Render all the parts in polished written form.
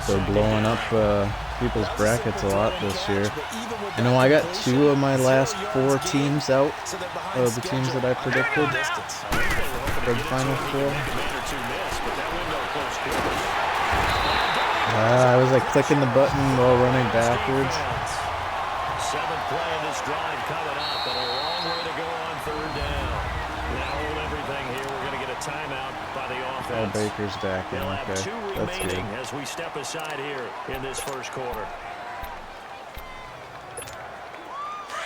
So blowing up people's brackets a lot this year. I know I got 2 of my last 4 teams out of the teams that I predicted for the Final Four. I was like clicking the button while running backwards. 7th play in this drive coming up, but a long way to go on 3rd down. Now hold everything here. We're going to get a timeout by the offense. Oh, Baker's back in. They'll Okay, have 2 that's good. remaining as we step aside here in this first quarter.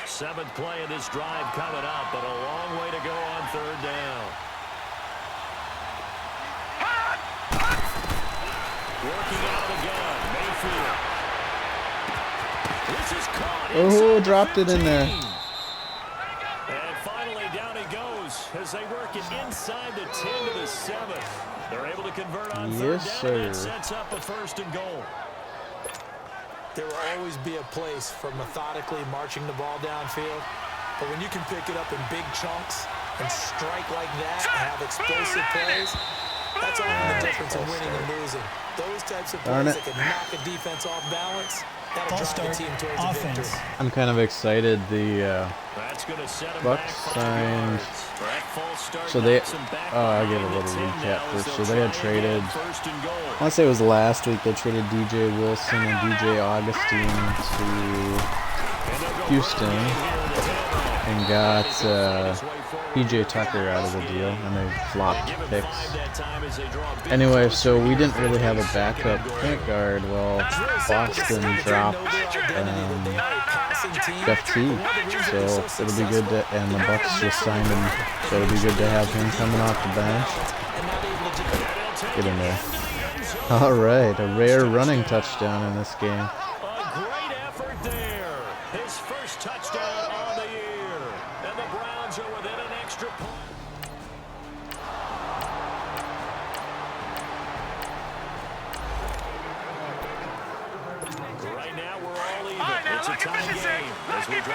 7th play in this drive coming up, but a long way to go on 3rd down. Working out again, Mayfield. This is caught. Oh, dropped it in there. And finally down he goes as they work it inside the 10 to the 7. They're able to convert on 3rd down, and that sets up a 1st and goal. There will always be a place for methodically marching the ball downfield, but when you can pick it up in big chunks and strike like that and have explosive plays, that's often the difference in winning and losing. Those types of plays that can knock a defense off balance, that'll drive the team towards a victory. I'm kind of excited. The Bucks signed. So they, I'll give a little recap first. So they had traded, I want to say it was last week, they traded DJ Wilson and DJ Augustine to Houston and got PJ Tucker out of the deal, and they flopped picks. Anyway, so we didn't really have a backup point guard. Well, Boston dropped Jeff T, so it'll be good to, and the Bucks just signed him, so it'll be good to have him coming off the bench. Get in there. All right, a rare running touchdown in this game.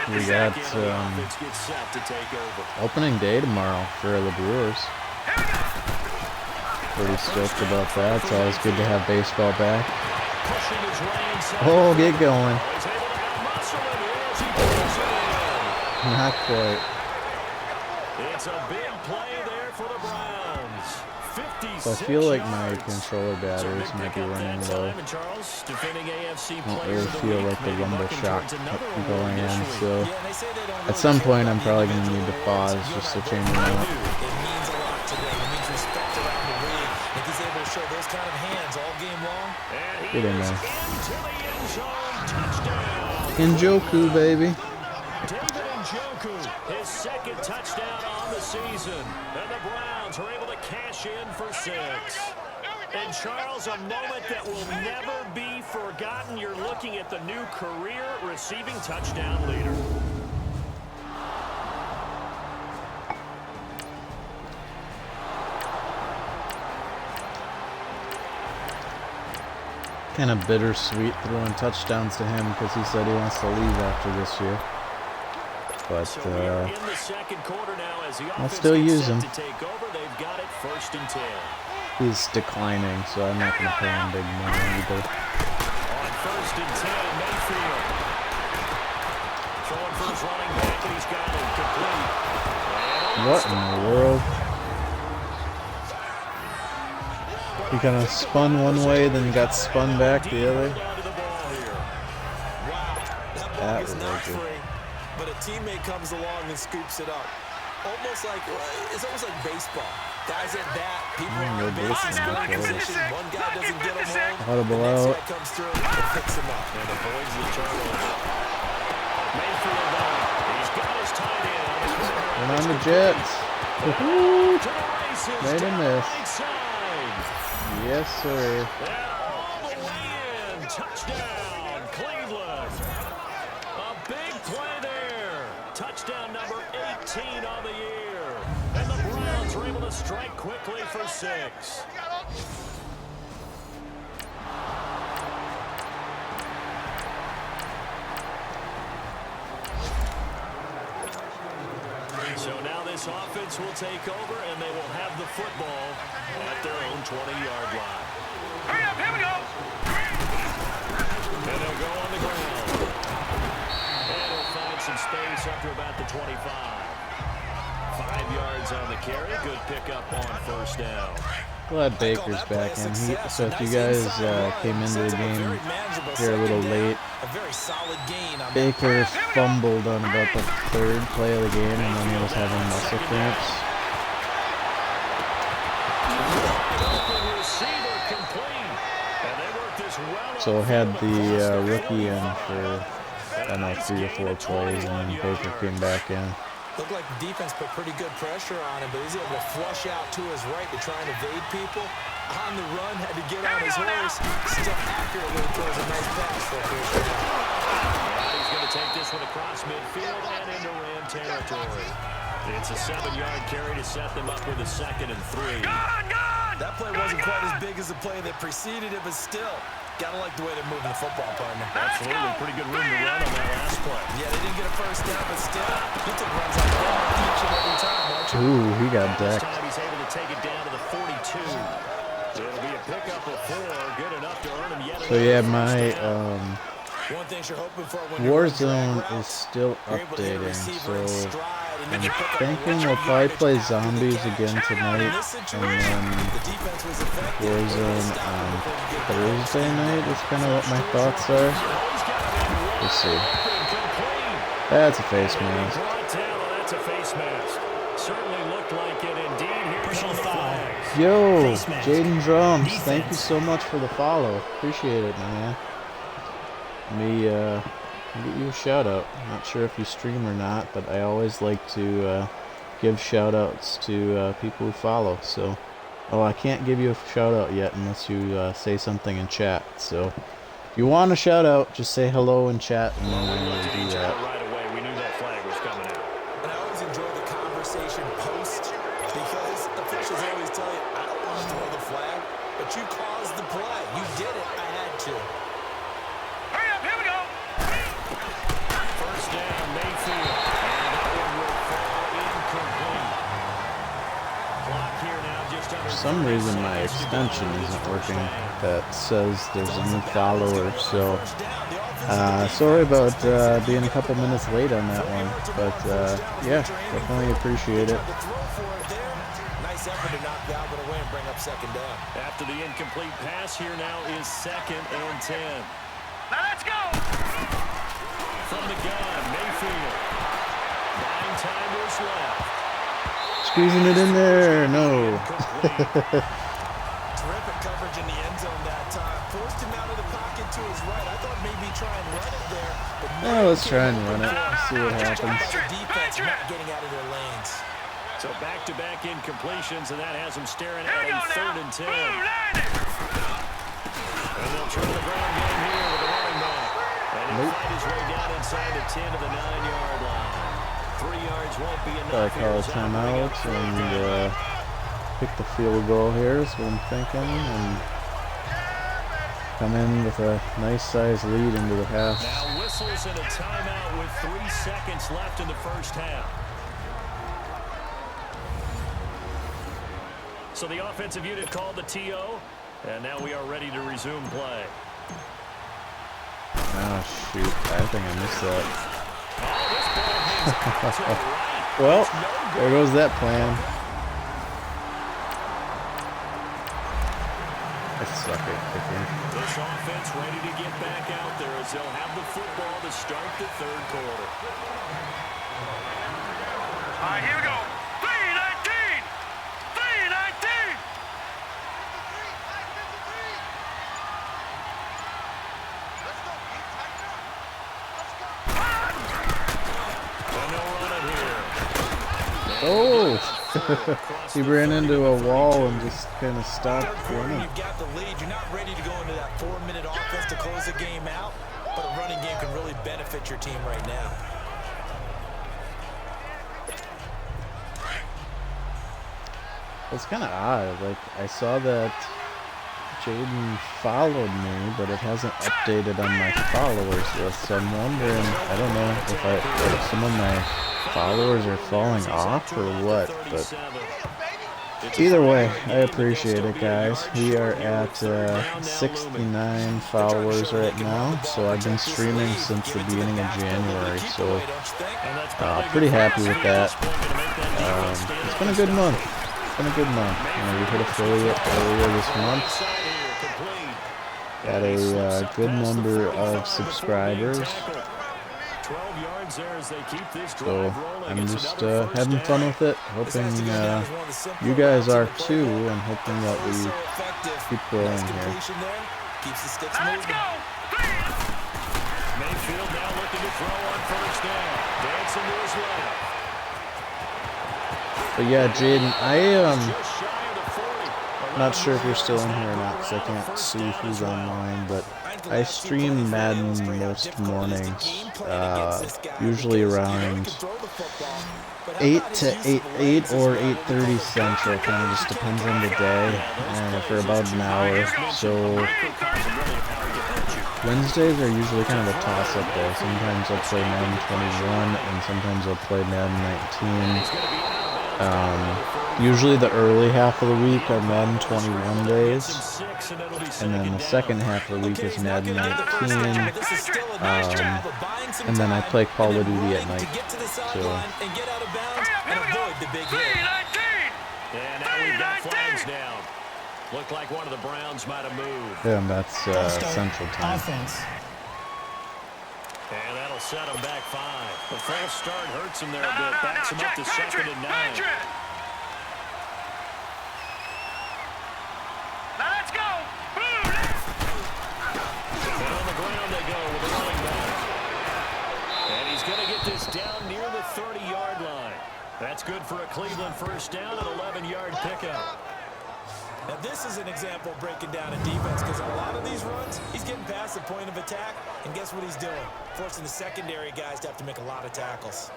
We got opening day tomorrow for the Brewers. Pretty stoked about that. It's always good to have baseball back. Oh, get going. Not quite. It's a big play there for the Browns. So I feel like my controller batteries might be running low. I don't really feel like the rumble shock going in, so at some point I'm probably going to need to pause just to change them out. It means a lot to them. It means respect around the league. If he's able to show those kind of hands all game long. Get in there. Njoku, baby. David Njoku, his 2nd touchdown on the season. And the Browns are able to cash in for 6. And Charles, a moment that will never be forgotten. You're looking at the new career receiving touchdown leader. Kind of bittersweet throwing touchdowns to him because he said he wants to leave after this year. But I'll still use him. He's declining, so I'm not going to pay him big money either. On 1st and 10, Mayfield. Throwing for his running back, and he's got it complete. What in the world? He kind of spun one way, then got spun back the other. That was ugly. But a teammate comes along and scoops it up. Almost like, it's almost like baseball. Guys at bat, people on the base in scoring position. One guy doesn't get him home. Audible the next out. guy comes through and picks him up. And avoids the turnover. Mayfield he's got his tight end. And on the Jets. Made a miss. Yes, sir. All the way in. Touchdown, Cleveland. A big play there. Touchdown number 18 on the year. And the Browns are able to strike quickly for 6. So now this offense will take over, and they will have the football at their own 20-yard line. And they'll go on the ground. And he'll find some space up to about the 25. 5 yards on the carry. Good pickup on first down. Glad Baker's back in. So if you guys came into the game here a little late, Baker fumbled on about the 3rd play of the game, and then he was having muscle cramps. So had the rookie in for, I don't know, 3 or 4 plays, and then Baker came back in. Looked like the defense put pretty good pressure on him, but he's able to flush out to his right to try and evade people. On the run, had to get on his horse. Still accurately throws a nice pass for a first down. He's going to take this one across midfield and into Ram territory. It's a 7-yard carry to set them up with a 2nd and 3. That play wasn't quite as big as the play that preceded it, but still, gotta like the way they're moving the football, partner. Absolutely, pretty good room to run on that last play. Yeah, they didn't get a first down, but still, he took runs like that each and every time, Archie. Ooh, he got decked. This time he's able to take it down to the 42. It'll be a pickup of 4, good enough to earn him yet. So yeah, my One thing you're hoping for when Warzone is still updating, so I'm thinking we'll probably play Zombies again tonight, and then Warzone on Thursday night is kind of what my thoughts are. Let's see. That's a face mask. That's a face mask. Certainly looked like it indeed. Here Personal foul. Yo, Jaden Drums, thank you so much for the follow. Appreciate it, man. I'll get you a shout out. Not sure if you stream or not, but I always like to give shout outs to people who follow. So, I can't give you a shout out yet unless you say something in chat. So, if you want a shout out, just say hello in chat, and then I'm going to do that. Right away, we knew that flag was coming out. And I always enjoy the conversation post because officials always tell you, I don't want to throw the flag, but you caused the play. You did it. I had to. For some reason my extension isn't working that says there's a new follower, so sorry about being a couple minutes late on that one, but yeah, definitely appreciate it. Nice effort to knock Galvin away and bring up 2nd down. After the incomplete pass, here now is 2nd and 10. Now let's go! From the gun, Mayfield. 9 timers left. Squeezing it in there, no. Terrific coverage in the end zone that time. Forced him out of the pocket to his right. I thought maybe try and run it there. But Let's try and run it. Let's see what happens. Defense not getting out of their lanes. So back-to-back incompletions, and that has them staring at a 3rd and 10. And they'll try the ground game here with the running back. And he'll find his way down inside the 10 to the 9-yard line. 3 yards won't be enough. Call a timeout and pick the field goal here is what I'm thinking, and come in with a nice size lead into the half. Now whistles and a timeout with 3 seconds left in the first half. So the offensive unit called the TO, and now we are ready to resume play. Oh shoot, I think I missed that. Oh, well, there goes that plan. I suck at kicking. This offense ready to get back out there as they'll have the football to start the 3rd quarter. All right, here we go. 3-19! 3-19! Oh! He ran into a wall and just kind of stopped running. You've got the lead. You're not ready to go into that 4-minute offense to close the game out, but a running game can really benefit your team right now. It's kind of odd. Like, I saw that Jaden followed me, but it hasn't updated on my followers list. So I'm wondering, I don't know if some of my followers are falling off or what, but Either way, I appreciate it, guys. We are at 69 followers right now, so I've been streaming since the beginning of January, so pretty happy with that. It's been a good month. It's been a good month. We hit affiliate earlier this month. Got a good number of subscribers. So I'm just having fun with it, hoping you guys are too, and hoping that we keep growing here. Mayfield now looking to throw on first down. Dancing to his left. But yeah, Jaden, I'm not sure if you're still in here or not, because I can't see who's online, but I stream Madden most mornings, usually around 8 to 8 or 8:30 Central, kind of just depends on the day, and for about an hour. So Wednesdays are usually kind of a toss-up day. Sometimes I'll play Madden 21, and sometimes I'll play Madden 19. Usually the early half of the week are Madden 21 days, and then the second half of the week is Madden 19, and then I play Call of Duty at night. So. And now we've got flags down. Looked like one of the Browns might have moved. Yeah, that's Central Time. Offense. And that'll set him back 5. The false start hurts him there a bit. Backs him up to 2nd and 9. Now let's go. And on the ground they go with the running back. And he's going to get this down near the 30-yard line. That's good for a Cleveland first down, an 11-yard pickup. Now this is an example of breaking down a defense, because on a lot of these runs, he's getting past the point of attack, and guess what he's doing? Forcing the secondary guys to have to make a lot of tackles.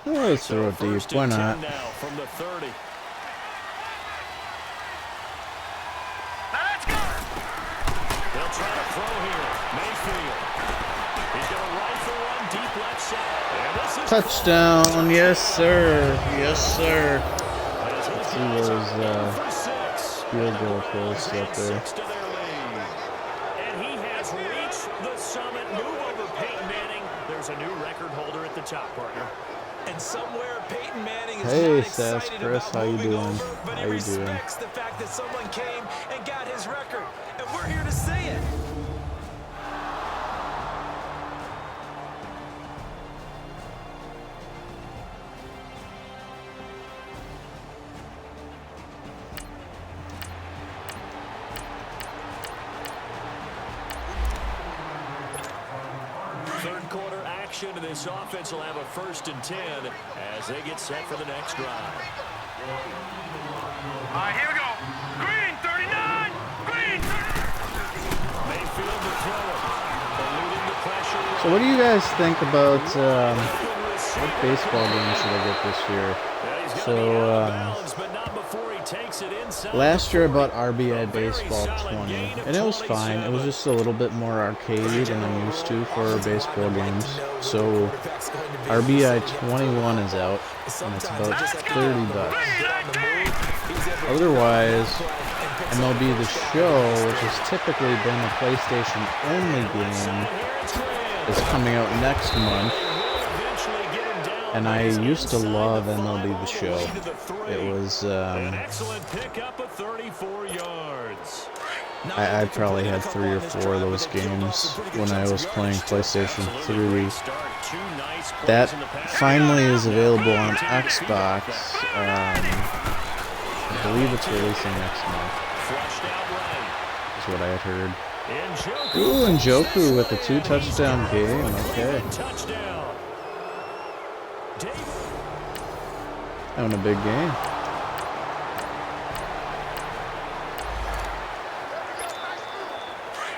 Oh, let's throw it deep. Why not? Now from the 30. Let's go. They'll try to throw here. Mayfield. He's going to rifle one deep left side. And this is Touchdown. Yes, sir. Yes, sir. He was field goal close up there. And he has reached the summit. Move over Peyton Manning. There's a new record holder at the top, partner. And somewhere Peyton Manning is Hey, not Sass excited Chris, about how you moving doing? over, but How he you doing? respects the fact that someone came and got his record, and we're here to see it. Third quarter action, and this offense will have a 1st and 10 as they get set for the next drive. All right, here we go. Green, 39. Green. Mayfield to throw it. Eluding the pressure. So what do you guys think about what baseball game should I get this year? So last year I bought RBI Baseball 20, and it was fine. It was just a little bit more arcade than I'm used to for baseball games. So RBI 21 is out, and it's about $30. Otherwise, MLB The Show, which has typically been a PlayStation only game, is coming out next month. And I used to love MLB The Show. It was, I probably had 3 or 4 of those games when I was playing PlayStation 3. That finally is available on Xbox. I believe it's releasing next month. That's what I had heard. Ooh, and Njoku with a 2-touchdown game. Okay. Having a big game.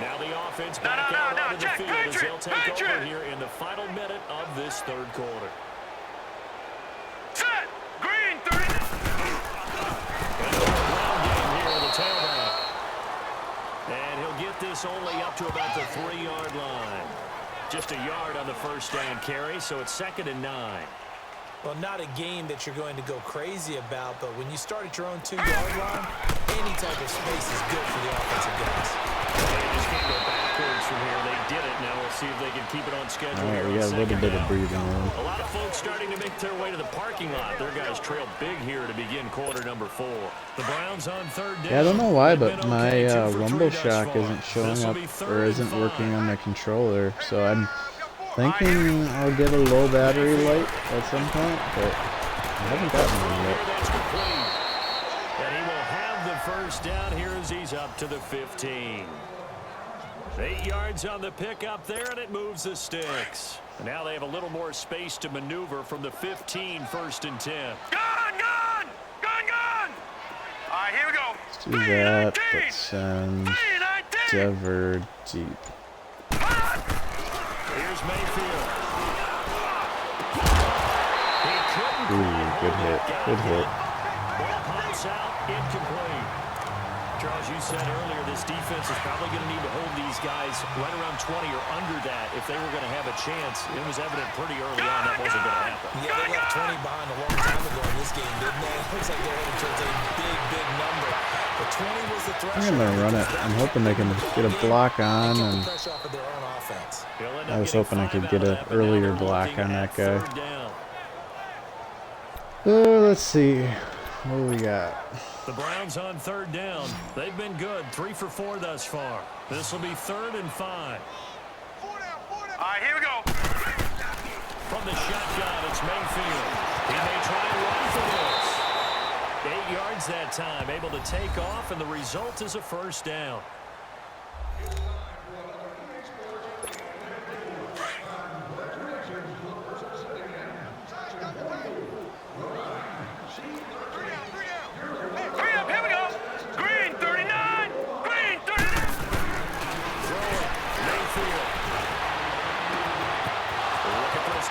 Now the offense back out onto the field as they'll take over here in the final minute of this third quarter. the 3-yard line. Just a yard on the first down carry, so it's 2nd and 9. Well, not a game that you're going to go crazy about, but when you start at your own 2-yard line, any type of space is good for the offensive guys. They just can't go backwards from here. They did it. Now we'll see if they can keep it on schedule. All right, we got a little bit of breathing room. A lot of folks starting to make their way to the parking lot. Their guys trail big here to begin quarter number 4. The Browns on 3rd down. Yeah, I don't know why, but my rumble shock isn't showing up or isn't working on my controller. So I'm thinking I'll get a low battery light at some point, but I haven't gotten one yet. And he will have the first down here as he's up to the 15. 8 yards on the pickup there, and it moves the sticks. And now they have a little more space to maneuver from the 15, 1st and 10. Gun! Gun! Gun! Gun! All right, here we go. Let's do that, but send Dever deep. Here's Mayfield. Ooh, good hit. Good hit. Ball pops out, incomplete. Charles, you said earlier this defense is probably going to need to hold these guys right around 20 or under that if they were going to have a chance. It was evident pretty early on that wasn't going to happen. Yeah, they left 20 behind a long time ago in this game, didn't they? It looks like they're headed towards a big, big number. But 20 was the threshold. I'm going to run it. I'm hoping they can get a block on, and I was hoping I could get an earlier block on that guy. Let's see. What do we got? The Browns on 3rd down. They've been good. 3 for 4 thus far. This will be 3rd and 5. All right, here we go. From the shotgun, it's Mayfield. He may try and run for this. 8 yards that time. Able to take off, and the result is a first down.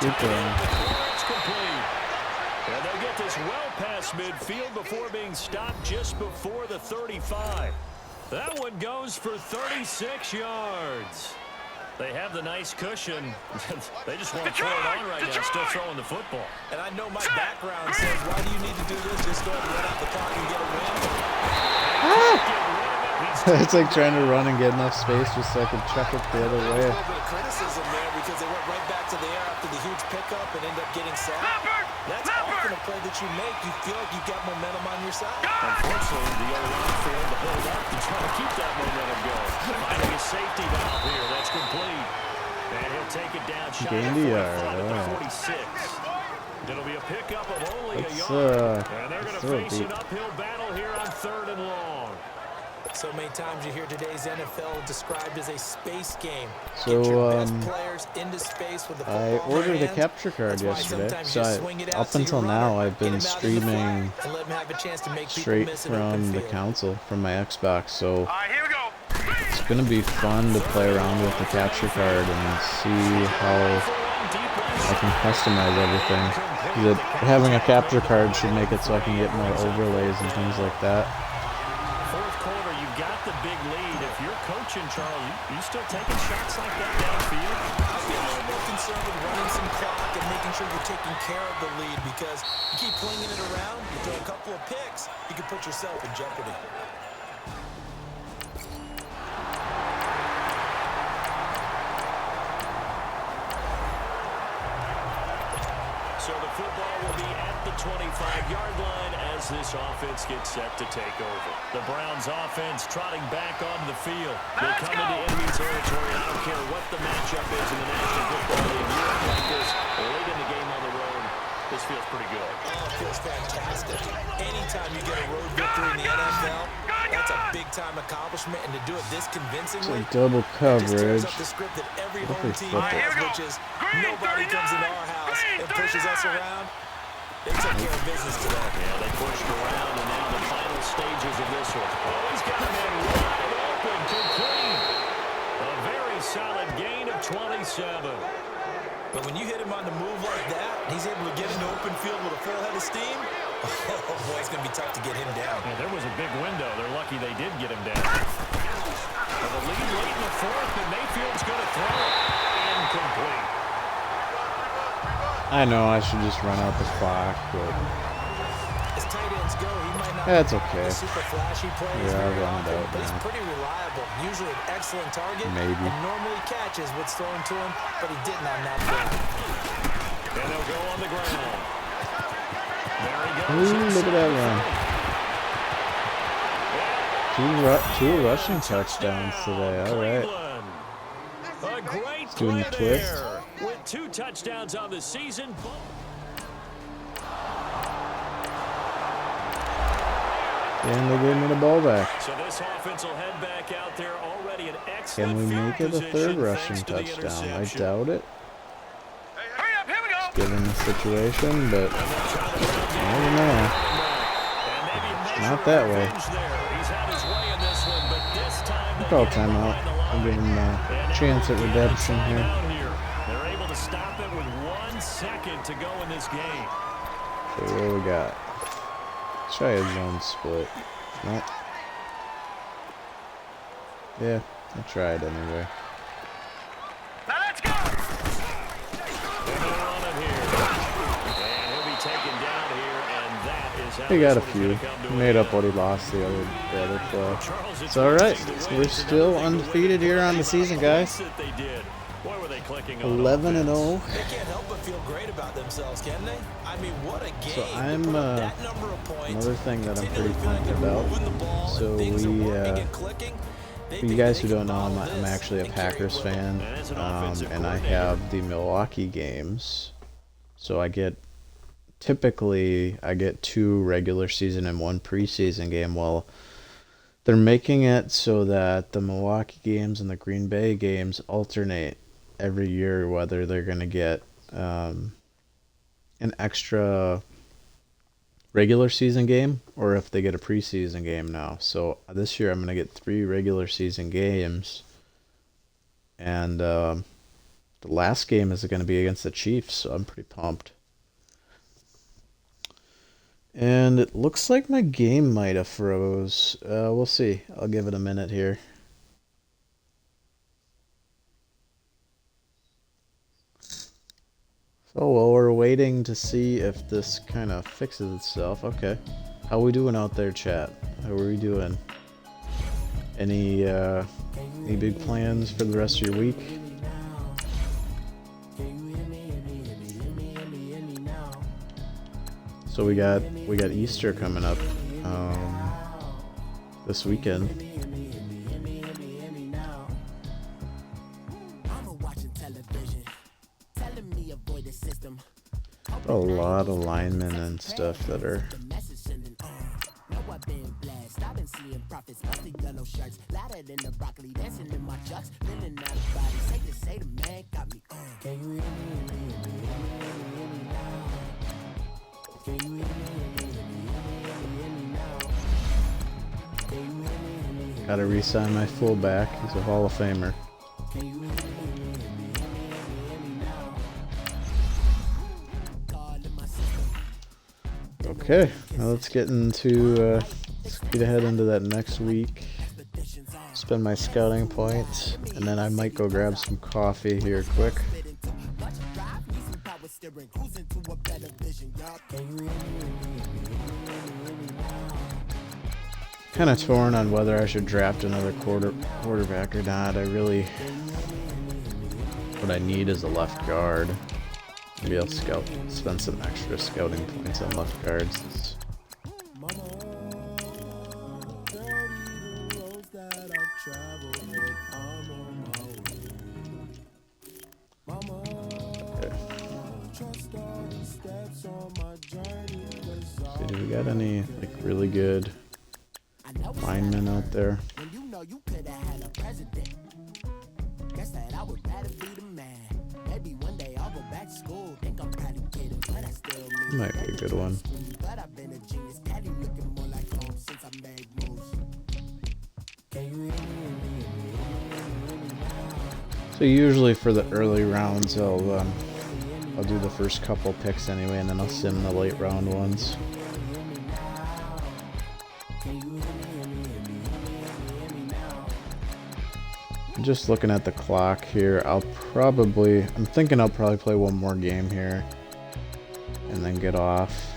It's complete. And they'll get this well past midfield before being stopped just before the 35. That one goes for 36 yards. They have the nice cushion. They just want to throw it on right now, still throwing the football. And I know my background says, why do you need to do this? Just go ahead and run out the clock and get a win. It's like trying to run and get enough space just so I can chuck it the other way. A little bit of criticism there because they went right back to the air after the huge pickup and end up getting sacked. That's often a play that you make. You feel like you've got momentum on your side. Unfortunately, the O-line failed to hold up to try to keep that momentum going. Finding a safety valve here. That's complete. And he'll take it down. Gained a yard. 46. It'll be a pickup of only a yard. And they're going to face an uphill battle here on 3rd and long. So many times you hear today's NFL described as a space game. So Get your best players into space with the I ordered a capture card yesterday. So up until now I've been streaming straight from the console, from my Xbox. So it's going to be fun to play around with the capture card and see how I can customize everything. Having a capture card should make it so I can get more overlays and things like that. Coaching, Charles, you still taking shots like that downfield? I'll be a little more concerned with running some clock and making sure you're taking care of the lead, because you keep flinging it around, you throw a couple of picks, you can put yourself in jeopardy. So the football will be at the 25-yard line as this offense gets set to take over. The Browns offense trotting back onto the field. They come into enemy territory. I don't care what the matchup is in the National Football League. You look like this late in the game on the road. This feels pretty good. Oh, it feels fantastic. Anytime you get a road victory in the NFL, that's a big-time accomplishment, and to do it this convincingly, it's a double coverage. It just tears up the script that every home team has, which is nobody comes into our house and pushes us around. They took care of business today. Yeah, they pushed around, and now the final stages of this one. Oh, he's got a man wide open, complete. A very solid gain of 27. But when you hit him on the move like that, he's able to get into open field with a full head of steam. Oh, boy, it's going to be tough to get him down. Yeah, there was a big window. They're lucky they did get him down. The The lead late in the fourth, and Mayfield's going to throw it. Incomplete. I know I should just run out the clock, but As tight ends go, he might not that's be okay. the super flashy plays Yeah, I'll very run it often, out but he's now. pretty reliable. Usually an excellent target. Maybe. And normally catches what's thrown to him, but he didn't on that play. And he'll go on the ground. There he goes. Ooh, look at that run. Two rushing touchdowns today. All right. A great Doing the play twist. there. With 2 touchdowns on the season. And they gave me the ball back. So this offense will head back out there already an Can excellent we field make it a position third thanks rushing to the touchdown? I interception. doubt it, Hurry up, here we go. given the situation, but I don't know. Not that way. I'll call timeout. I'll give him a chance at redemption here. They're able to stop it with 1 second to go in this game. Okay, what do we got? Let's try a zone split. Nope. Yeah, I tried anyway. Now let's go. He got a few. He made up what he lost the other play. It's alright. We're still undefeated here on the season, guys. 11-0. They can't help but feel great about themselves, can they? I mean, what a game. So I'm that number of points, another thing that I'm pretty continually pumped feel like they're about. moving the ball, So and things are we working and clicking. They for you think guys they who can don't know, run I'm this actually a and carry Packers it well. fan, and I have the Milwaukee games. So I get 2 regular season and 1 preseason game. Well, they're making it so that the Milwaukee games and the Green Bay games alternate every year, whether they're going to get an extra regular season game or if they get a preseason game now. So this year I'm going to get 3 regular season games, and the last game is going to be against the Chiefs, so I'm pretty pumped. And it looks like my game might have froze. We'll see. I'll give it a minute here. So while we're waiting to see if this kind of fixes itself. Okay. How we doing out there, chat? How are we doing? Any big plans for the rest of your week? So we got Easter coming up this weekend. A lot of linemen and stuff that are gotta re-sign my fullback. He's a Hall of Famer. Okay, now let's get into let's get ahead into that next week. Spend my scouting points, and then I might go grab some coffee here quick. Kind of torn on whether I should draft another quarterback or not. What I need is a left guard. Maybe I'll spend some extra scouting points on left guards. See, do we got any like really good linemen out there? Might be a good one. So usually for the early rounds, I'll do the first couple picks anyway, and then I'll sim the late round ones. Just looking at the clock here, I'm thinking I'll probably play one more game here and then get off.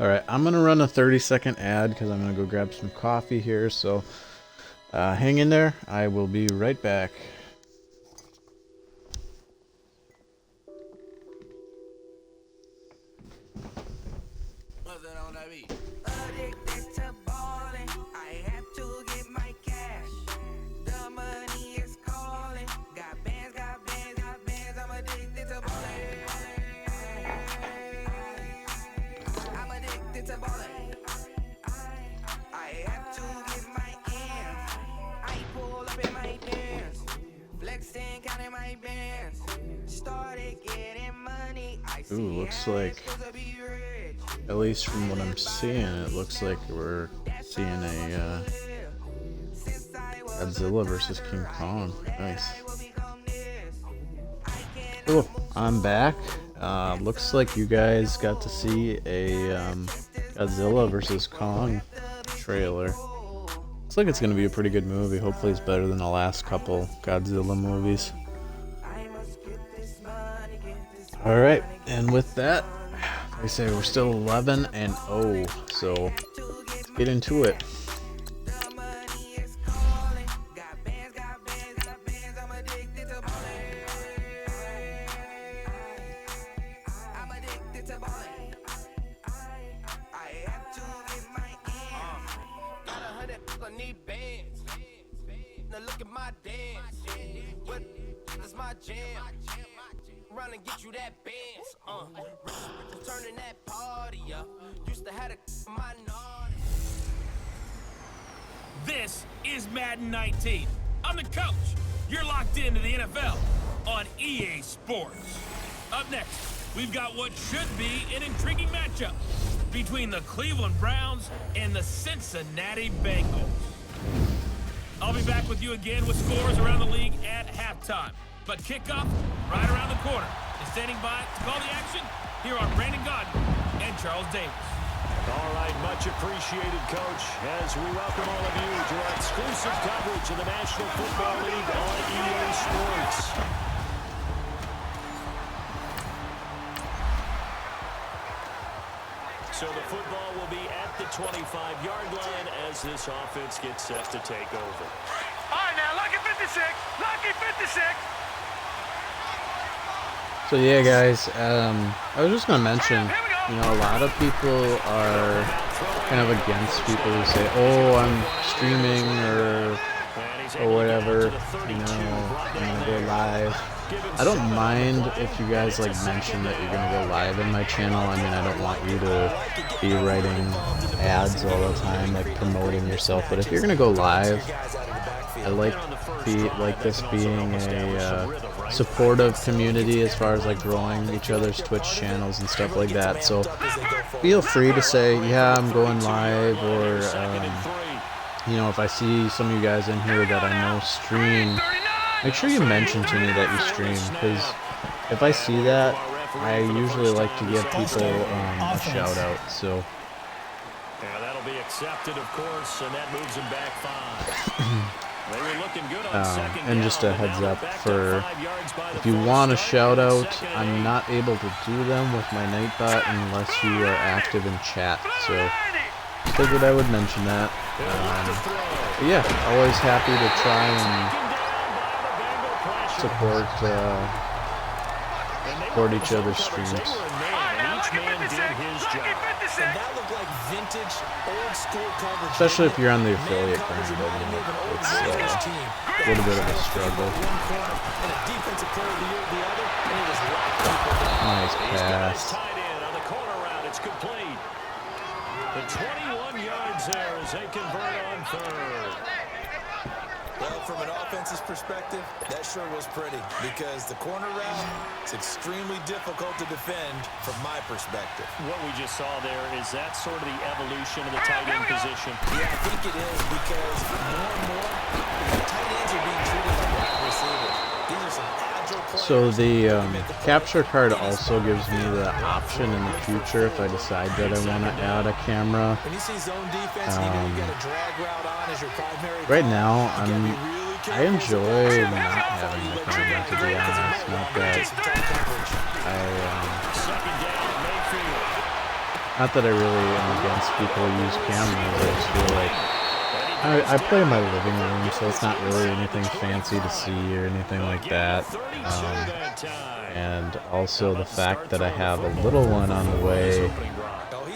Alright, I'm going to run a 30-second ad because I'm going to go grab some coffee here, so hang in there. I will be right back. Ooh, looks like, at least from what I'm seeing, it looks like we're seeing a Godzilla versus King Kong. Nice. Cool. I'm back. Looks like you guys got to see a Godzilla versus Kong trailer. Looks like it's going to be a pretty good movie. Hopefully it's better than the last couple Godzilla movies. Alright, and with that, like I say, we're still 11-0, so let's get into it. Run and get you that Benz, turning that party up. Used to have a minority. This is Madden 19. I'm the coach. You're locked into the NFL on EA Sports. Up next, we've got what should be an intriguing matchup between the Cleveland Browns and the Cincinnati Bengals. I'll be back with you again with scores around the league at halftime. But kickoff right around the corner. And standing by to call the action, here are Brandon Godden and Charles Davis. All right, much appreciated, Coach, as we welcome all of you to our exclusive coverage of the National Football League on EA Sports. So the football will be at the 25-yard line as this offense gets set to take over. All right, now, lucky 56, lucky 56. So yeah, guys, I was just going to mention, you know, a lot of people are kind of against people who say, oh, I'm streaming or whatever, you know, I'm going to go live. I don't mind if you guys, like, mention that you're going to go live in my channel. I mean, I don't want you to be writing ads all the time, like, promoting yourself. But if you're going to go live, I like this being a supportive community as far as like growing each other's Twitch channels and stuff like that. So feel free to say, yeah, I'm going live, or you know, if I see some of you guys in here that I know stream, make sure you mention to me that you stream, because if I see that, I usually like to give people a shout out. So yeah, that'll be accepted, of course, and that moves him back 5. And just a heads up for if you want a shout out, I'm not able to do them with my Nightbot unless you are active in chat, so figured I would mention that. But yeah, always happy to try and support each other's streams. And that looked like vintage, old school coverage. Especially if you're on the affiliate brand, you know, it's a little bit of a struggle. Nice pass. On the corner route, it's complete. The 21 yards there as they convert on third. Well, from an offense's perspective, that sure was pretty, because the corner route is extremely difficult to defend from my perspective. What we just saw there, is that sort of the evolution of the tight end position? Yeah, I think it is, because more and more, tight ends are being treated like wide receivers. These are some agile players. So the capture card also gives me the option in the future if I decide that I want to add a camera. Right now, I enjoy not having the camera, to be honest. Not that I really am against people who use cameras. I just feel like I play in my living room, so it's not really anything fancy to see or anything like that. And also the fact that I have a little one on the way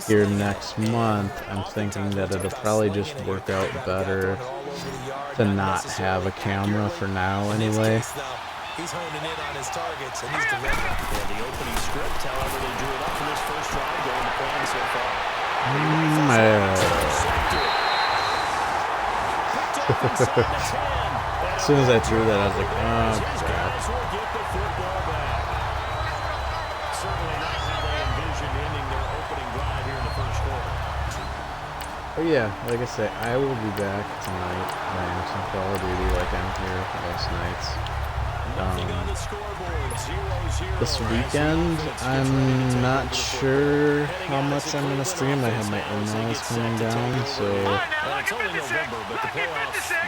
here next month, I'm thinking that it'll probably just work out better to not have a camera for now anyway. He's honing in on his targets, and he's delivering. Yeah, the opening script, however, they drew it up for this first drive going to plan so far. As soon as I threw that, I was like, oh, crap. Certainly not how they envisioned ending their opening drive here in the first quarter. Oh yeah, like I say, I will be back tonight playing some Call of Duty like I'm here most nights. This weekend, I'm not sure how much I'm going to stream. I have my emails coming down, so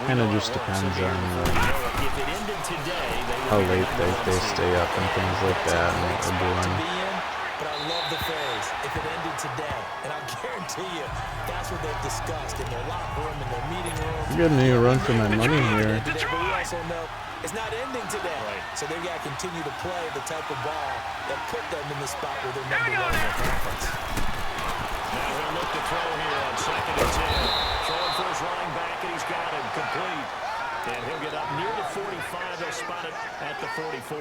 kind of just depends on how late they stay up and things like that and what we're doing. But I love the phrase, if it ended today, and I guarantee you, that's what they've discussed in their locker room, in their meeting room. I'm getting a run for my money here. But we also know it's not ending today, so they've got to continue to play the type of ball that put them in the spot where they're number one in the conference. Now he'll look to throw here on 2nd and 10. Throwing for his running back, and he's got him complete. And he'll get up near the 45. They'll spot it at the 44.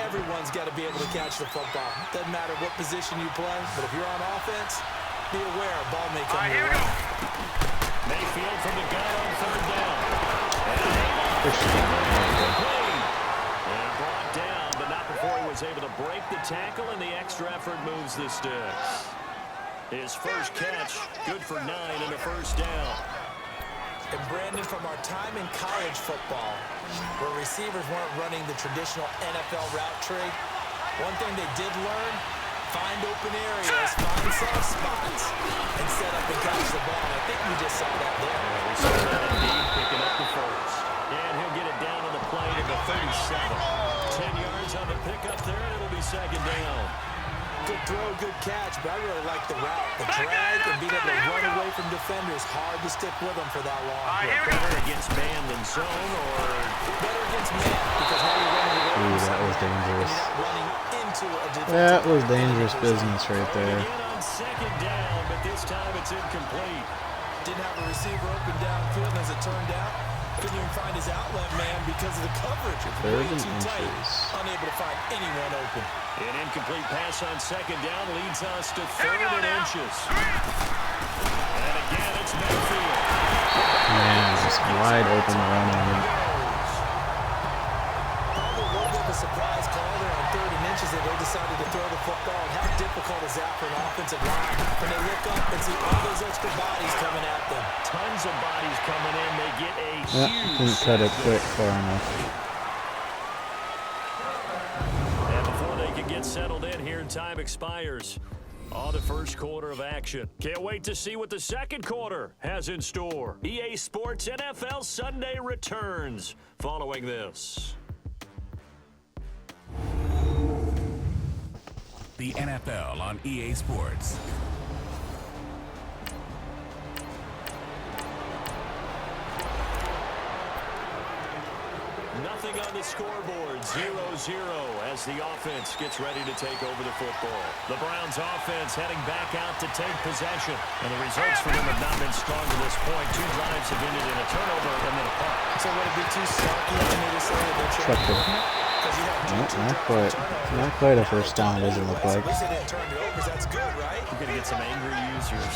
Everyone's got to be able to catch the football. Doesn't matter what position you play, but if you're on offense, be aware a ball may come your way. Mayfield from the gun on 3rd down. And brought down, but not before he was able to break the tackle, and the extra effort moves the sticks. His first catch, good for 9 and a first down. And Brandon, from our time in college football, where receivers weren't running the traditional NFL route tree, one thing they did learn, find open areas, find soft spots, and set up and catch the ball. And I think we just saw that there. We saw that indeed, picking up the first. And he'll get it down on the play to the 37. 10 yards on the pickup there, and it'll be 2nd down. Good throw, good catch, but I really like the route. The drag and being able to run away from defenders, hard to stick with them for that long. Better against man than zone, or better against man, because now you're running away. Ooh, that was dangerous. Running into a defensive. That was dangerous business right there. again on 2nd down, but this time it's incomplete. Didn't have a receiver open downfield, as it turned out. Couldn't even find his outlet man because of the coverage. Way too tight. Unable to find anyone open. An incomplete pass on 2nd down leads us to 3rd and inches. And again, it's Mayfield. Man, just wide open running. Probably a little bit of a surprise call there on 3rd and inches that they decided to throw the football. And how difficult is that for an offensive line when they look up and see all those extra bodies coming at them? Tons of bodies coming in. They get a huge Didn't cut it quick far enough. And before they can get settled in here, time expires. On the first quarter of action. Can't wait to see what the second quarter has in store. EA Sports NFL Sunday returns following this. The NFL on EA Sports. Nothing on the scoreboard, 0-0 as the offense gets ready to take over the football. The Browns offense heading back out to take possession. And the results for them have not been strong to this point. 2 drives have ended in a turnover and then a punt. So would it be too snarky for me to say that they're trying Not quite a first down, it doesn't look like. At least they didn't turn it over, so that's good, right? You're going to get some angry users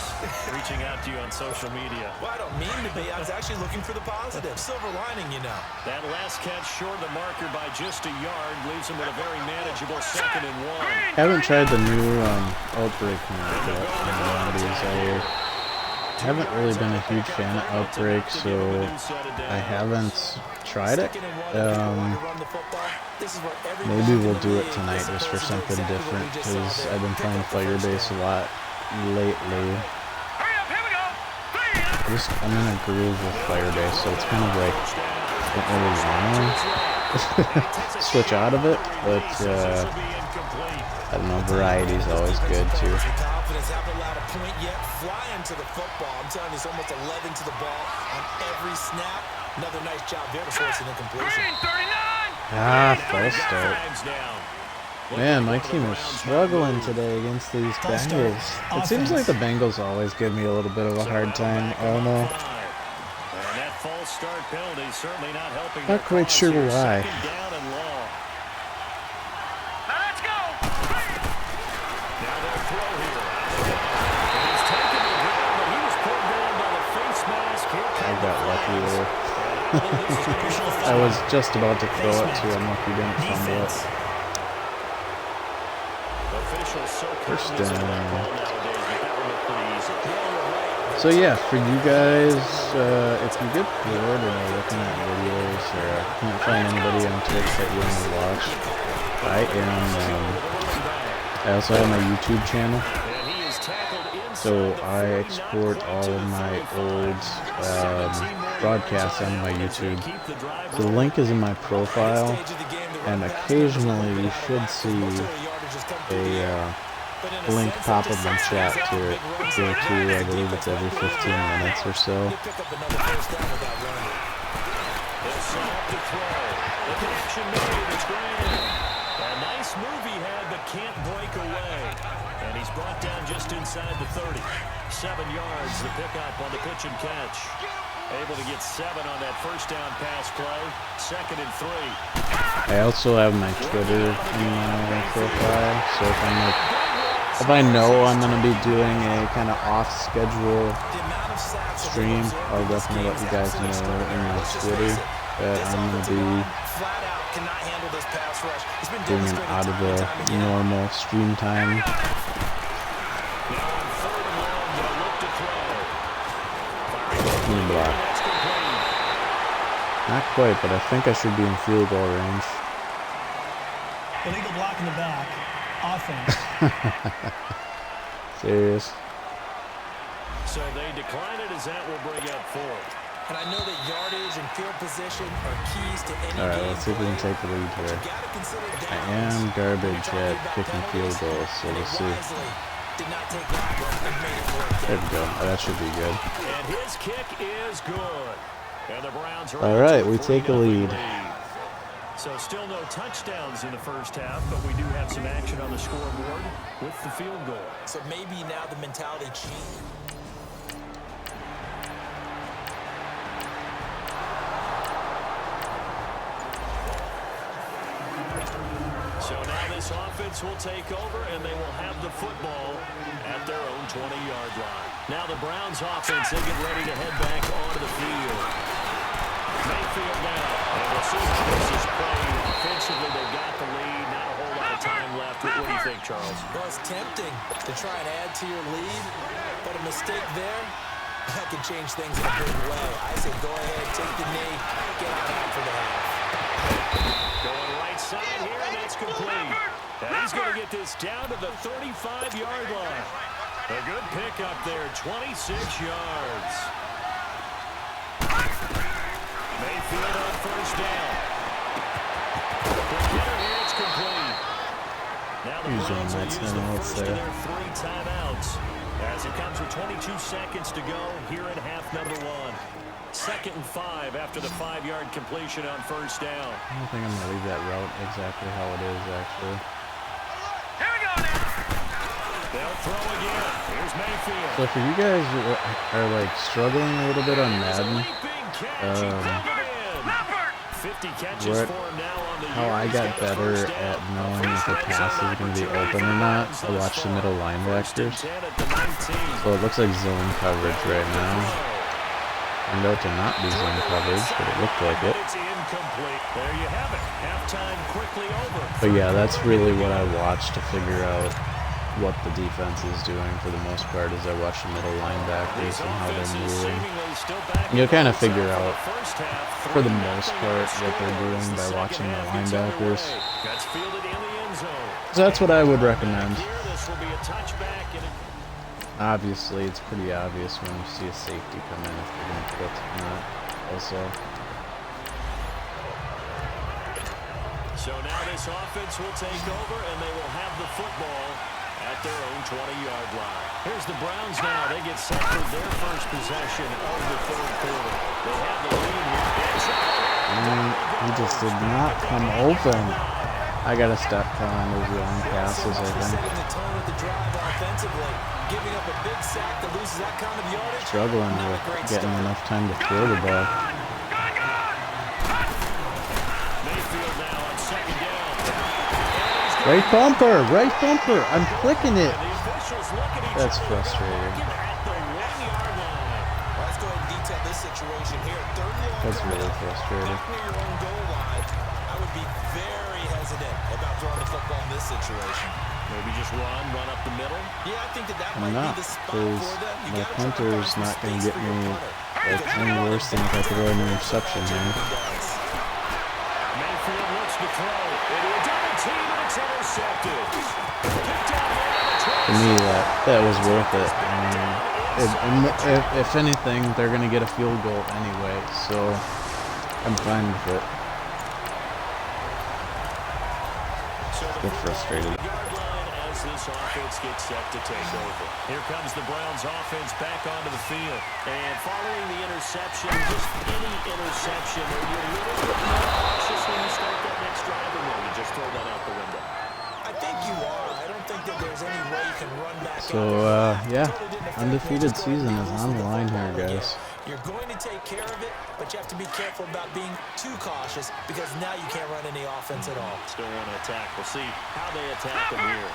reaching out to you on social media. Well, I don't mean to be. I was actually looking for the positive. Silver lining, you know. That last catch short of the marker by just a yard leaves him with a very manageable 2nd and 1. Haven't tried the new outbreak map yet. haven't really been a huge fan of Outbreak, so I haven't tried it. Maybe we'll do it tonight just for something different, because I've been playing Firebase a lot lately. I'm in a groove with Firebase, so it's kind of like I don't really want to switch out of it, but I don't know, variety is always good too. Haven't allowed a point yet. Flying to the football. I'm telling you, it's almost 11 to the ball on every snap. Another nice job there to force an incompletion. False start. Man, my team is struggling today against these Bengals. It seems like the Bengals always give me a little bit of a hard time. I don't know. Not quite sure why. I got lucky there. I was just about to throw it too. I'm lucky didn't fumble it. First down. So yeah, for you guys, if you get bored and are looking at videos or can't find anybody on Twitch that you want to watch, I also have my YouTube channel. So I export all of my old broadcasts onto my YouTube. So the link is in my profile, and occasionally you should see a link pop up in chat to it here too. I believe it's every 15 minutes or so. A nice move he had, but can't break away. And he's brought down just inside the 30. 7 yards, the pickup on the pitch and catch. Able to get 7 on that first down pass play. 2nd and 3. I also have my Twitter in my profile, so if I know I'm going to be doing a kind of off-schedule stream, I'll definitely let you guys know in my Twitter that I'm going to be doing an out of the normal stream time. Block. Not quite, but I think I should be in field goal range. Illegal block in the back. Offense. Serious. So they decline it as that will bring up 4th. And I know that yardage and field position are keys to any Alright, let's see if we can take the lead here. I am garbage at kicking field goals, so we'll see. There we go. Oh, that should be good. And his kick is good. And the Browns are alright, we take a lead. So still no touchdowns in the first half, but we do have some action on the scoreboard with the field goal. So maybe now the mentality change. So now this offense will take over, and they will have the football at their own 20-yard line. Now the Browns offense, they get ready to head back onto the field. Mayfield now, and we'll see how this is played. Defensively, they've got the lead. Not a whole lot of time left. What do you think, Charles? Well, it's tempting to try and add to your lead, but a mistake there, that could change things in a big way. I say go ahead, take the knee, get out after the half. Going right side here, and that's complete. And he's going to get this down to the 35-yard line. A good pickup there, 26 yards. Mayfield on first down. It's complete. Now the Browns will use the first of their 3 timeouts as it comes with 22 seconds to go here in half number 1. 2nd and 5 after the 5-yard completion on first down. I don't think I'm going to leave that route exactly how it is, actually. Here we go now. They'll throw again. Here's Mayfield. So for you guys who are like struggling a little bit on Madden, how I got better at knowing if a pass is going to be open or not, I watch the middle linebackers. So it looks like zone coverage right now. Turned out to not be zone coverage, but it looked like it. There you have it. Halftime quickly over. But yeah, that's really what I watch to figure out what the defense is doing for the most part as I watch the middle linebackers and how they're moving. You'll kind of figure out, for the most part, what they're doing by watching the linebackers. So that's what I would recommend. Obviously, it's pretty obvious when you see a safety come in if they're going to blitz or not. Also. So now this offense will take over, and they will have the football at their own 20-yard line. Here's the Browns now. They get set for their first possession of the third quarter. They have the lead here. He just did not come open. I got to stop calling those long passes, I think. Struggling with getting enough time to throw the ball. Right bumper, right bumper. I'm clicking it. That's frustrating. That's really frustrating. I would be very hesitant about throwing the football in this situation. Maybe just run up the middle. Yeah, I think that I'm might not, be the spot because for them. my punter's not going to get me like any worse than if I throw an interception here. Mayfield looks to throw. It is double team and it's intercepted. To me, that was worth it. If anything, they're going to get a field goal anyway, so I'm fine with it. Get frustrated. As this offense gets set to take over. Here comes the Browns offense back onto the field. And following the interception, just any interception, or you're a little bit more cautious when you start that next drive, or will you just throw that out the window? I think you are. I don't think that there's any way you can run back. So, yeah, undefeated season is on the line here, guys. You're going to take care of it, but you have to be careful about being too cautious because now you can't run any offense at all. Still want to attack. We'll see how they attack them here.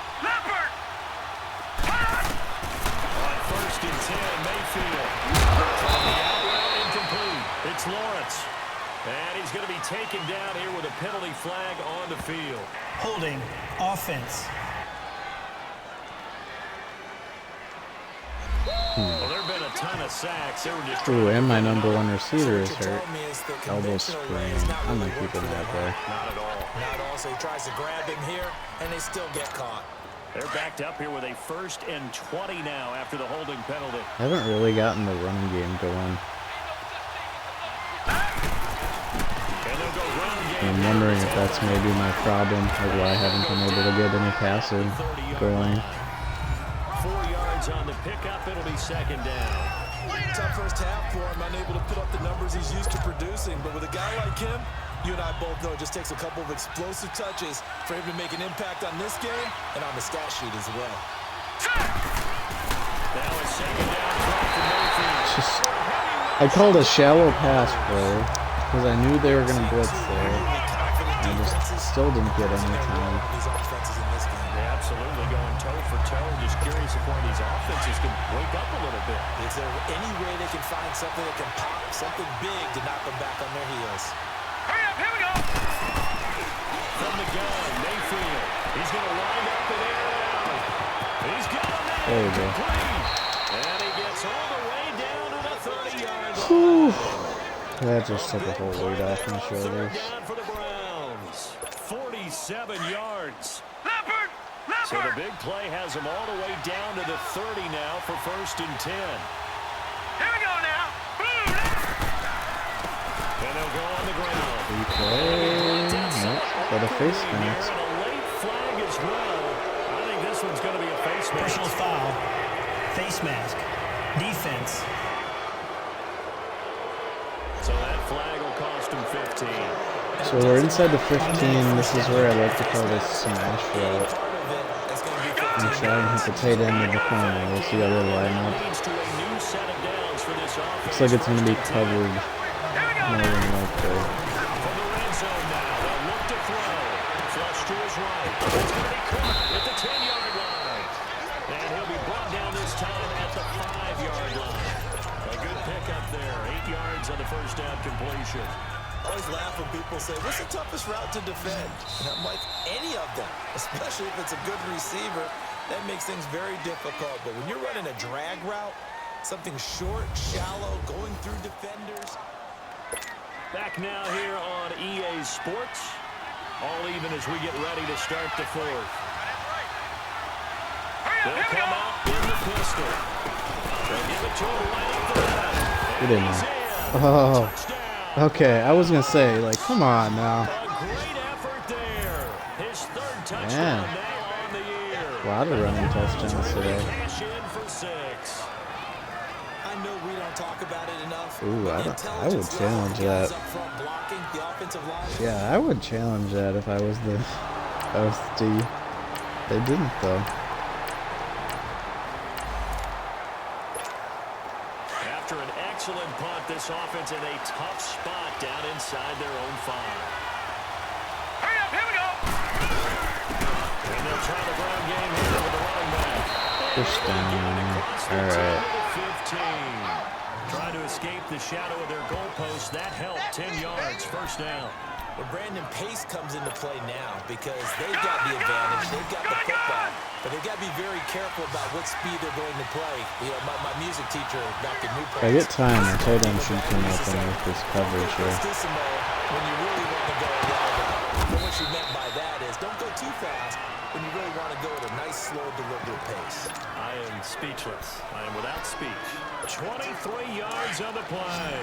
On 1st and 10, Mayfield. Incomplete. It's Lawrence. And he's going to be taken down here with a penalty flag on the field. Holding offense. Well, there have been a ton of sacks. They were just and my number one receiver is hurt. Elbow sprain. I'm not keeping that there. Not at all. Not at all. So he tries to grab him here, and they still get caught. They're backed up here with a 1st and 20 now after the holding penalty. Haven't really gotten the running game going. I'm wondering if that's maybe my problem, or why I haven't been able to get any passing going. 4 yards on the pickup. It'll be 2nd down. Tough first half for him, unable to put up the numbers he's used to producing. But with a guy like him, you and I both know it just takes a couple of explosive touches for him to make an impact on this game and on the stat sheet as well. Now it's 2nd down for Mayfield. I called a shallow pass play because I knew they were going to blitz there. I just still didn't get any time. Yeah, absolutely going toe for toe. Just curious if one of these offenses can wake up a little bit. Is there any way they can find something that can pop, something big to knock them back on their heels? Hurry up, here we go! From the gun, Mayfield. He's going to wind up and air it out. He's got him there. There you go. And he gets all the way down to the 30-yard line. That just took a whole weight off my shoulders. Down for the Browns. 47 yards. Leopard! Leopard! So the big play has them all the way down to the 30 now for 1st and 10. Here we go now! Boom! And they'll go on the ground. Free play. Nope. Got a face mask. And a late flag as well. I think this one's going to be a face mask. Personal foul. Face mask. Defense. So that flag will cost him 15. So we're inside the 15. This is where I like to call this smash route. I'm trying to hit the tight end in the corner. We'll see how they line up. Looks like it's going to be covered more than likely. From the red zone now, they'll look to throw. Flush to his right. It's going to be caught at the 10-yard line. And he'll be brought down this time at the 5-yard line. A good pickup there. 8 yards on the first down completion. I always laugh when people say, what's the toughest route to defend? And I'm like, any of them, especially if it's a good receiver. That makes things very difficult. But when you're running a drag route, something short, shallow, going through defenders. Back now here on EA Sports. All even as we get ready to start the fourth. They'll come out in the pistol. They'll give it to him right up the middle. Get in there. Oh. Okay, I was going to say, like, come on now. A great effort there. His third touchdown now on the year. A lot of running touchdowns today. Cash in for 6. I know we don't talk about it enough. Ooh, I would challenge that. Yeah, I would challenge that if I was the OSD. They didn't, though. After an excellent punt, this offense in a tough spot down inside their own 5. Hurry up, here we go. And they'll try the ground game here with the running back. Push down. All right. 15. Trying to escape the shadow of their goalpost. That helped. 10 yards. First down. Well, Brandon, pace comes into play now because they've got the advantage. They've got the football. But they've got to be very careful about what speed they're going to play. You know, my music teacher, Dr. Newport. If I get time, the tight end should come open with this coverage here. When you really want to go relevant. But what she meant by that is don't go too fast when you really want to go at a nice, slow, deliberate pace. I am speechless. I am without speech. 23 yards on the play.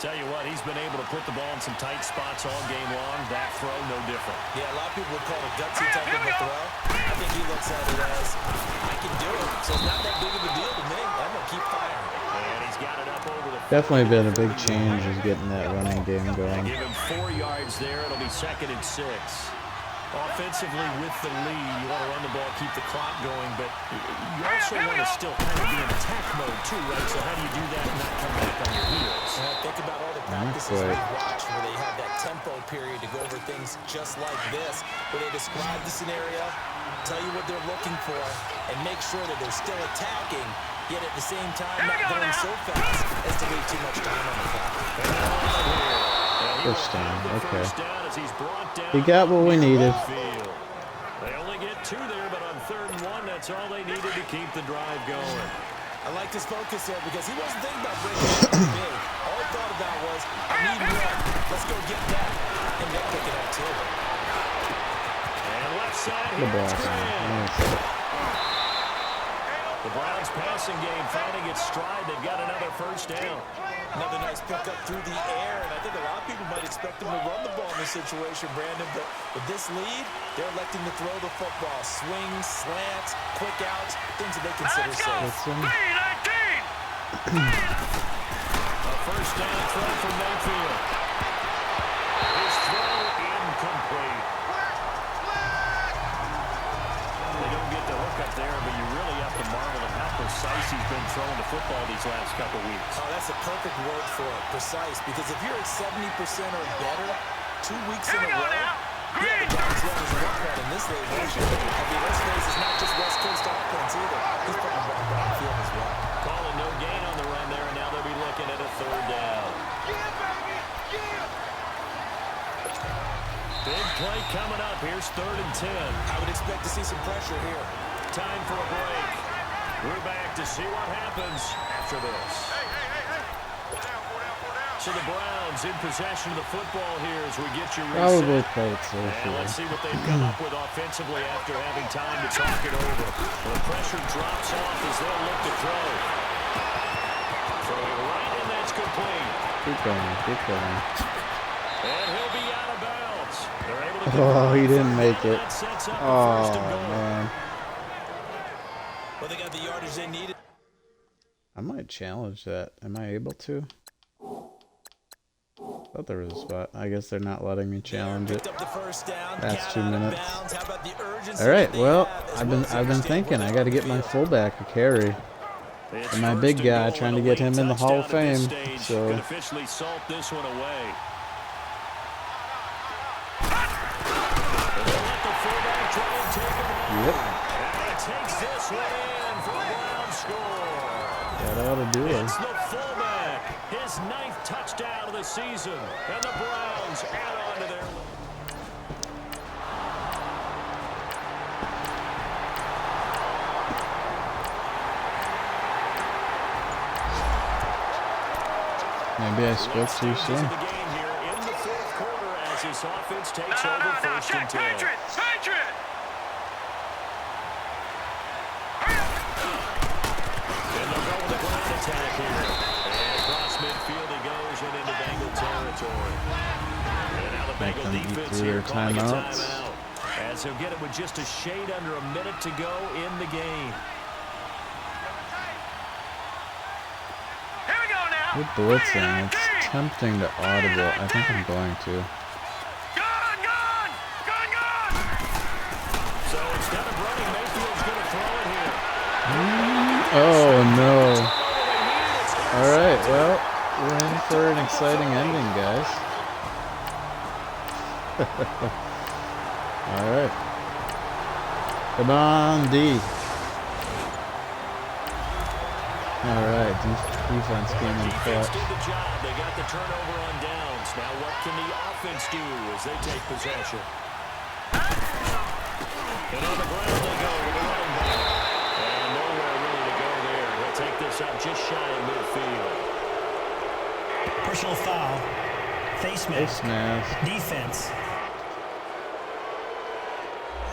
Tell you what, he's been able to put the ball in some tight spots all game long. That throw, no different. Yeah, a lot of people would call it a gutsy type of a throw. I think he looks at it as, I can do it, so it's not that big of a deal to me. I'm going to keep firing. And he's got it up over the... Definitely been a big change is getting that running game going. Give him 4 yards there. It'll be 2nd and 6. Offensively with the lead, you want to run the ball, keep the clock going, but you also want to still kind of be in attack mode too, right? So how do you do that and not come back on your heels? Think about all the practices we've watched where they have that tempo period to go over things just like this, where they describe the scenario, tell you what they're looking for, and make sure that they're still attacking, yet at the same time not going so fast as to leave too much time on the clock. First down, okay. He got what we needed. They only get 2 there, but on 3rd and 1, that's all they needed to keep the drive going. I like his focus there because he wasn't thinking about bringing it big. All he thought about was, I need 1. Let's go get that. And they'll pick it up too. And left side here. The Browns passing game finding its stride. They've got another first down. Another nice pickup through the air, and I think a lot of people might expect them to run the ball in this situation, Brandon, but with this lead, they're electing to throw the football. Swings, slants, quick outs, things that they consider safe. A first down throw from Mayfield. His throw incomplete. They don't get the hook up there, but you really have to marvel at how precise he's been throwing the football these last couple weeks. Oh, that's a perfect word for it, precise, because if you're at 70% or better 2 weeks in a row, yeah, the Browns runners work hard in this league. I mean, let's face it, it's not just West Coast offense either. He's putting the ball downfield as well. Calling no gain on the run there, and now they'll be looking at a 3rd down. Big play coming up. Here's 3rd and 10. I would expect to see some pressure here. Time for a break. We're back to see what happens after this. So the Browns in possession of the football here as we get you reset. Probably play it safe And let's see what they've come up with offensively after having time to talk it over. Well, the pressure drops off as they'll look to throw. Throwing right, and that's complete. Keep going, keep going. And he'll be out of bounds. They're able to Oh, he didn't make it. Oh, man. Well, they got the yardage they needed. I might challenge that. Am I able to? I thought there was a spot. I guess they're not letting me challenge it. That's 2 minutes. All right. Well, I've been thinking I got to get my fullback a carry. And my big guy, trying to get him in the Hall of Fame. So. Officially salt this one away. Yep. Takes this one in for a Brown score. That ought to do it. It's the fullback, his 9th touchdown of the season, and the Browns add on to their lead. Maybe I spoke too soon. This offense takes over first and 10. Patriot! And they'll go with a ground attack here. And across midfield he goes and into Bengal territory. And now the Bengal defense here calling a timeout. As he'll get it with just a shade under a minute to go in the game. Here we go now. With blitzing, it's tempting to audible. I think I'm going to. So instead of running, Mayfield's going to throw it here. Oh no. Alright, well, we're in for an exciting ending, guys. Alright. Come on, D. Alright, defense came in clutch. Did the job. They got the turnover on downs. Now what can the offense do as they take possession? And on the ground they go with a running back. And nowhere really to go there. He'll take this up just shy of midfield. Personal foul. Face mask. Defense.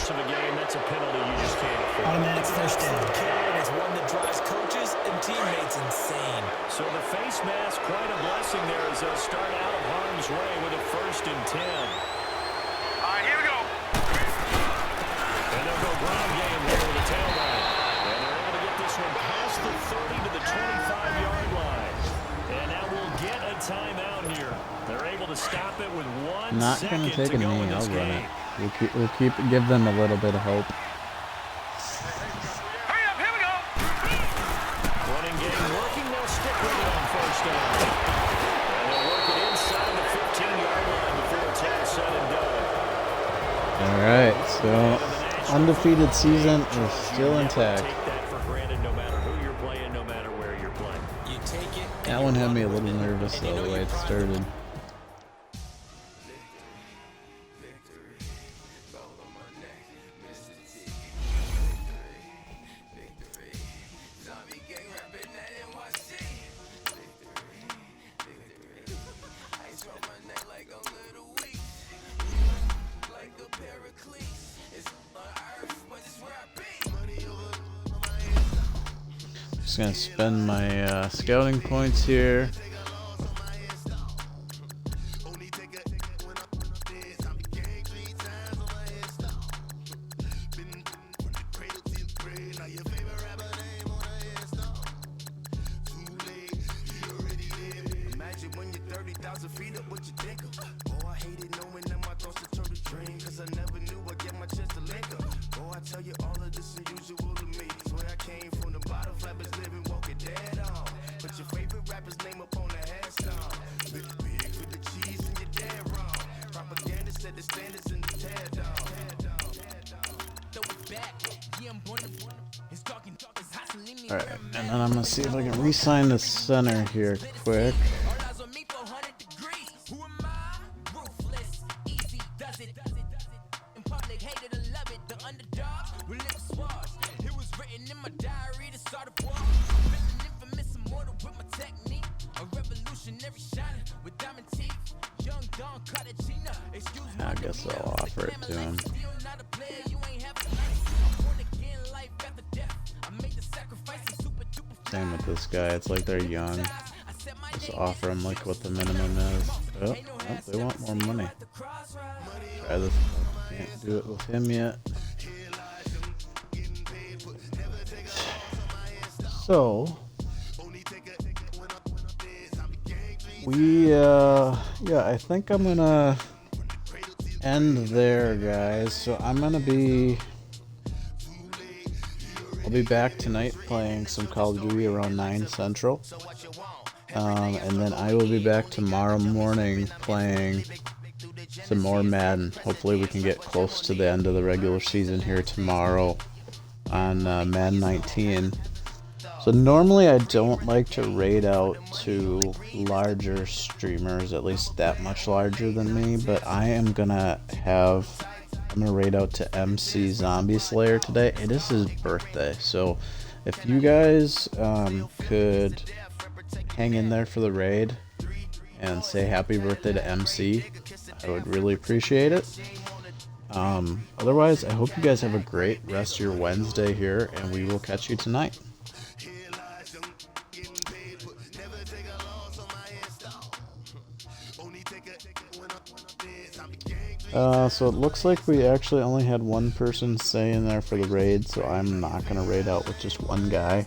To the game, that's a penalty you just can't afford. Automatic first down. It's one that drives coaches and teammates insane. So the face mask, quite a blessing there as they'll start out of harm's way with a 1st and 10. All right, here we go. And they'll go ground game here with a tailback. And they're able to get this one past the 30 to the 25-yard line. And now we'll get a timeout here. They're able to stop it with 1 Not second gonna take to a go knee, in I'll this run game. it. We'll give them a little bit of hope. Hurry up, here we go. Running game working, they'll stick with it on 1st down. And they'll work it inside the 15-yard line before it's all said and done. Alright, so undefeated season is still intact. Take that for granted no matter who you're playing, no matter where you're playing. You take it. That one had me a little nervous though, the way it started. Just gonna spend my scouting points here. Imagine when you're 30,000 feet up, what you think of? Oh, I hated knowing that my thoughts would turn to dream, cause I never knew I'd get my chance to link up. Oh, I tell you all of this unusual to me. Swear I came from the bottom, flappers living, walking dead on. Put your favorite rapper's name up on the headstone. Big with the cheese and you're dead wrong. Propaganda set the standards in the tear down. Throw it back, yeah, I'm born to it's talking, it's hot, so leave me. Alright, and then I'm gonna see if I can re-sign the center here quick. I guess I'll offer it to him. Same with this guy, it's like they're young. Just offer them like what the minimum is. Oh, they want more money. Try this. Can't do it with him yet. So yeah, I think I'm gonna end there, guys. So I'll be back tonight playing some Call of Duty around 9 Central. And then I will be back tomorrow morning playing some more Madden. Hopefully we can get close to the end of the regular season here tomorrow on Madden 19. So normally I don't like to raid out to larger streamers, at least that much larger than me, but I'm gonna raid out to MC Zombie Slayer today. It is his birthday, so if you guys could hang in there for the raid, and say happy birthday to MC. I would really appreciate it. Otherwise, I hope you guys have a great rest of your Wednesday here, and we will catch you tonight. So it looks like we actually only had one person stay in there for the raid, so I'm not going to raid out with just one guy.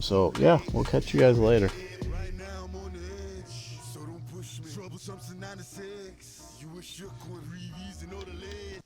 So yeah, we'll catch you guys later. Right now I'm on the edge, so don't push me. Trouble something 96. You were shook when Reeves and all the lead.